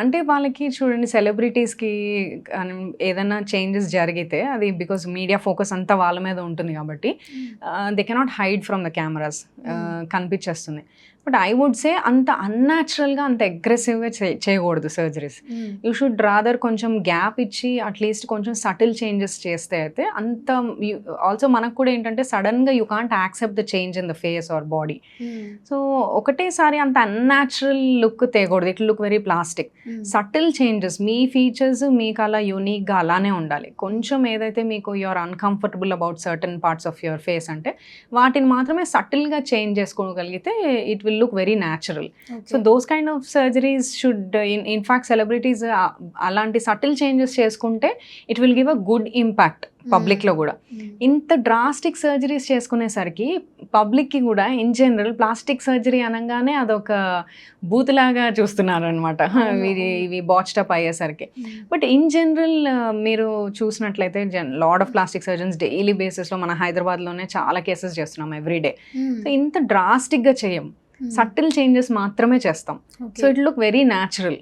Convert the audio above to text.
అంటే వాళ్ళకి చూడండి సెలబ్రిటీస్‌కి ఏదైనా చేంజెస్ జరిగితే అది బికాజ్ మీడియా ఫోకస్ అంతా వాళ్ళ మీద ఉంటుంది కాబట్టి they cannot hide from the cameras కనిపించేస్తుంది. బట్ ఐ వుడ్ సే అంత అన్‌న్యాచురల్‌గా అంత అగ్రెసివ్‌గా చేయకూడదు సర్జరీస్. యూ షుడ్ రాదర్ కొంచెం గ్యాప్ ఇచ్చి అట్‌లీస్ట్ కొంచెం సటిల్ చేంజెస్ చేస్తే అయితే అంత ఆల్సో మనకు కూడా ఏంటంటే సడన్‌గా you can't accept the change in the face or body. So ఒకటేసారి అంత అన్‌న్యాచురల్ లుక్ తేకూడదు. It look very plastic. Subtle changes మీ ఫీచర్స్ మీకు అలా యూనిక్‌గా అలానే ఉండాలి. కొంచెం ఏదైతే మీకు you are uncomfortable about certain parts of your face అంటే వాటిని మాత్రమే సటిల్‌గా చేంజ్ చేసుకోగలిగితే it will look very natural. Okay. So those kind of surgeries should in fact celebrities అలాంటి సటిల్ చేంజెస్ చేసుకుంటే it will give a good impact పబ్లిక్లో కూడా. ఇంత డ్రాస్టిక్ సర్జరీస్ చేసుకునేసరికి పబ్లిక్కి కూడా ఇన్ జనరల్ ప్లాస్టిక్ సర్జరీ అనగానే అదొక బూతులాగా చూస్తున్నారు అనమాట ఇవి బాచ్డప్ అయ్యేసరికి. బట్ ఇన్ జనరల్ మీరు చూసినట్లయితే lot of plastic surgeons daily బేసిస్లో మన హైదరాబాద్లోనే చాలా కేసెస్ చేస్తున్నాం ఎవ్రీడే. సో ఇంత డ్రాస్టిక్గా చేయం, సటిల్ చేంజెస్ మాత్రమే చేస్తాం. So it look very natural.